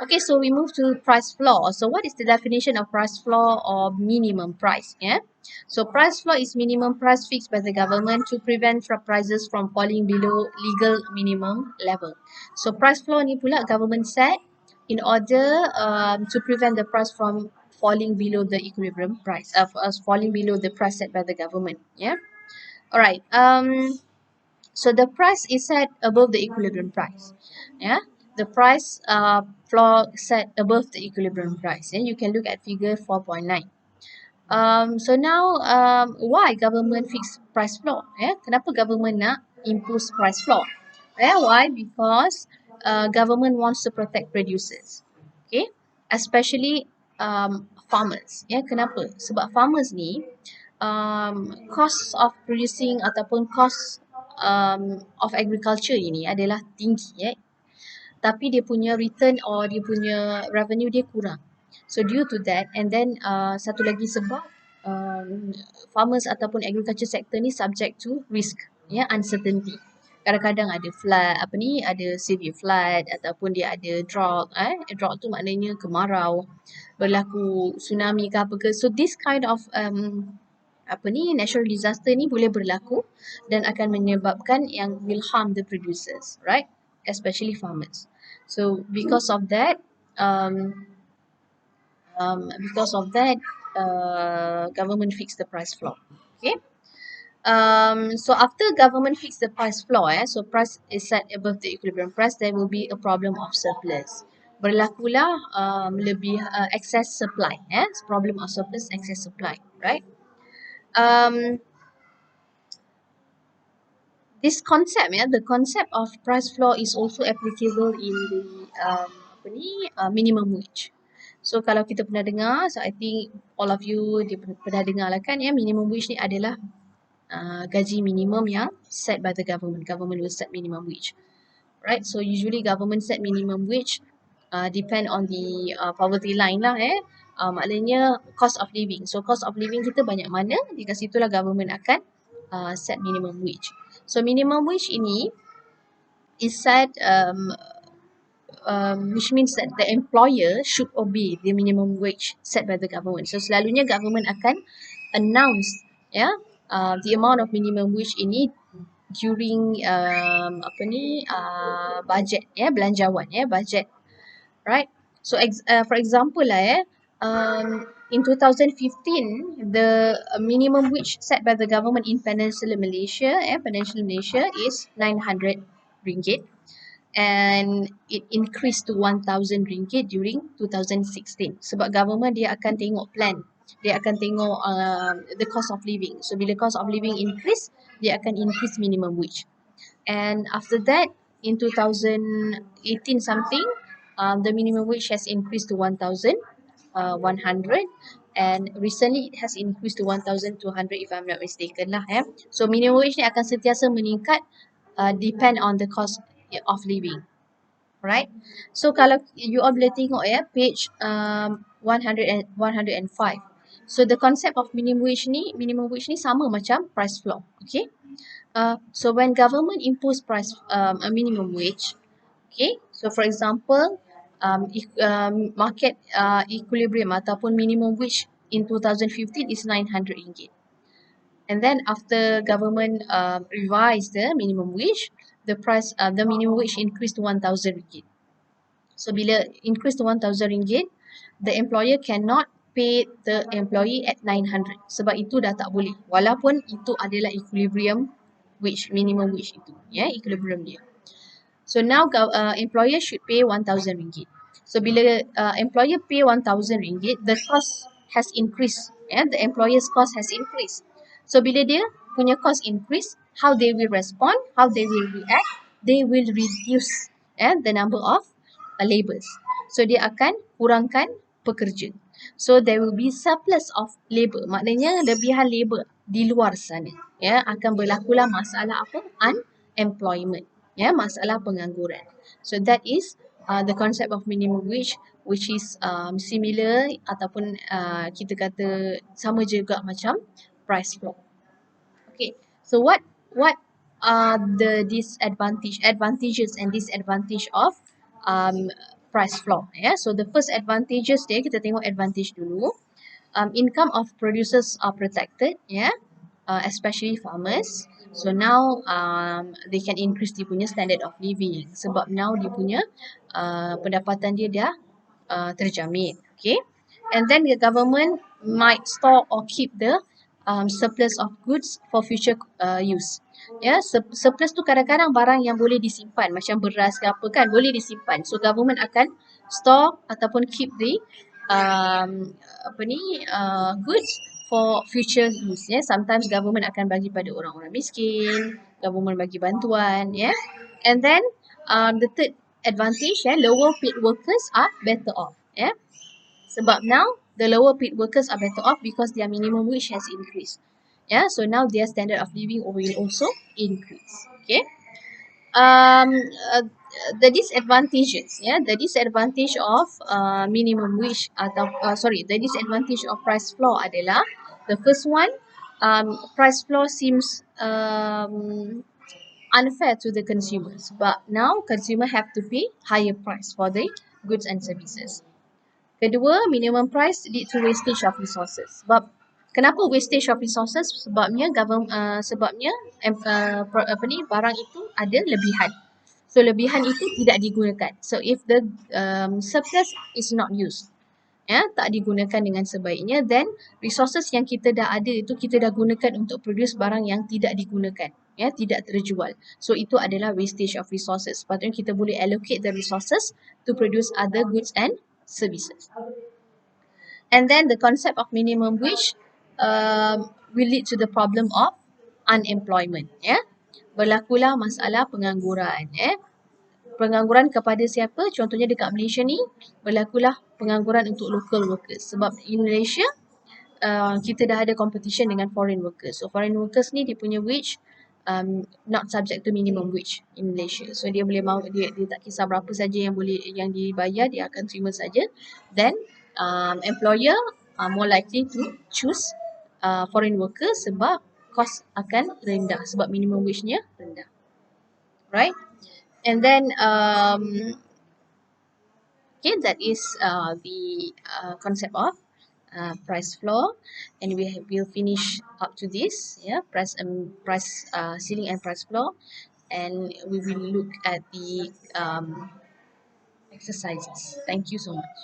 Okay, so we move to price floor. So what is the definition of price floor or minimum price? Yeah. So price floor is minimum price fixed by the government to prevent prices from falling below legal minimum level. So price floor ni pula government set in order to prevent the price from falling below the equilibrium price, falling below the price set by the government. Yeah. All right. So the price is set above the equilibrium price. Yeah, the price floor set above the equilibrium price. Yeah, you can look at figure 4.9. So now why government fix price floor? Yeah, kenapa government nak impose price floor? Yeah, why? Because government wants to protect producers. Okay, especially farmers. Yeah, kenapa? Sebab farmers ni cost of producing ataupun cost of agriculture ini adalah tinggi, tapi dia punya return or dia punya revenue dia kurang. So due to that, and then satu lagi sebab farmers ataupun agriculture sector ni subject to risk, uncertainty. Kadang-kadang ada flood, ada severe flood ataupun dia ada drought. Drought tu maknanya kemarau, berlaku tsunami ke apa ke. So this kind of natural disaster ni boleh berlaku dan akan menyebabkan yang will harm the producers, right? Especially farmers. So because of that, government fixed the price floor. Okay. So after government fixed the price floor, so price is set above the equilibrium price, there will be a problem of surplus. Berlakulah lebih excess supply, problem of surplus, excess supply, right? This concept, the concept of price floor is also applicable in the minimum wage. So kalau kita pernah dengar, so I think all of you pernah dengar lah kan, minimum wage ni adalah gaji minimum yang set by the government. Government will set minimum wage, right? So usually government set minimum wage depend on the poverty line lah, maknanya cost of living. So cost of living kita banyak mana, di kat situlah government akan set minimum wage. So minimum wage ini is set which means that the employer should obey the minimum wage set by the government. So selalunya government akan announce the amount of minimum wage ini during budget, belanjawan, budget, right? So for example lah, in 2015 the minimum wage set by the government in Peninsular Malaysia, is 900 ringgit, and it increased to 1,000 ringgit during 2016. Sebab government dia akan tengok plan, dia akan tengok the cost of living. So bila cost of living increase, dia akan increase minimum wage. And after that, in 2018 something, the minimum wage has increased to 1,100, and recently it has increased to 1,200 if I'm not mistaken lah. So minimum wage ni akan sentiasa meningkat depend on the cost of living, right? So kalau you all boleh tengok page 105. So the concept of minimum wage ni sama macam price floor, okay? So when government impose price a minimum wage, okay? So for example, market equilibrium ataupun minimum wage in 2015 is 900 ringgit. And then after government revised the minimum wage, the minimum wage increased to 1,000 ringgit. So bila increase to 1,000 ringgit, the employer cannot pay the employee at 900. Sebab itu dah tak boleh. Walaupun itu adalah equilibrium wage, minimum wage itu, equilibrium dia. So now employer should pay 1,000 ringgit. So bila employer pay 1,000 ringgit, the cost has increased. The employer's cost has increased. So bila dia punya cost increase, how they will respond, how they will react, they will reduce the number of labours. So dia akan kurangkan pekerja. So there will be surplus of labour. Maknanya lebihan labour di luar sana. Akan berlakulah masalah apa? Unemployment. Masalah pengangguran. So that is the concept of minimum wage, which is similar ataupun kita kata sama juga macam price floor. Okay, so what are the advantages and disadvantage of price floor. Yeah, so the first advantages dia, kita tengok advantage dulu. Income of producers are protected, yeah, especially farmers. So now they can increase dia punya standard of living sebab now dia punya pendapatan dia dah terjamin. Okay, and then the government might store or keep the surplus of goods for future use. Ya, surplus tu kadang-kadang barang yang boleh disimpan macam beras ke apa kan boleh disimpan. So government akan store ataupun keep the goods for future use. Ya, sometimes government akan bagi pada orang-orang miskin, government bagi bantuan. Ya, and then the third advantage, lower paid workers are better off. Ya, sebab now the lower paid workers are better off because their minimum wage has increased. Yeah, so now their standard of living will also increase. Okay. Um, uh, the disadvantages, the disadvantage of minimum wage atau the disadvantage of price floor adalah the first one, price floor seems unfair to the consumers, but now consumer have to pay higher price for the goods and services. Kedua, minimum price lead to wastage of resources. Sebab kenapa wastage of resources? Sebabnya barang itu ada lebihan. So lebihan itu tidak digunakan. So if the surplus is not used, tak digunakan dengan sebaiknya, then resources yang kita dah ada itu kita dah gunakan untuk produce barang yang tidak digunakan, tidak terjual. So itu adalah wastage of resources. Sepatutnya kita boleh allocate the resources to produce other goods and services. And then the concept of minimum wage will lead to the problem of unemployment. Berlakulah masalah pengangguran. Pengangguran kepada siapa? Contohnya dekat Malaysia ni berlakulah pengangguran untuk local workers. Sebab in Malaysia kita dah ada competition dengan foreign workers. So foreign workers ni dia punya wage not subject to minimum wage in Malaysia. So dia boleh dia tak kisah berapa saja yang dibayar, dia akan terima saja. Then employer are more likely to choose foreign workers sebab cost akan rendah sebab minimum wage-nya rendah. Right? And then that is the concept of price floor, and will finish up to this, price ceiling and price floor, and we will look at the exercises. Thank you so much.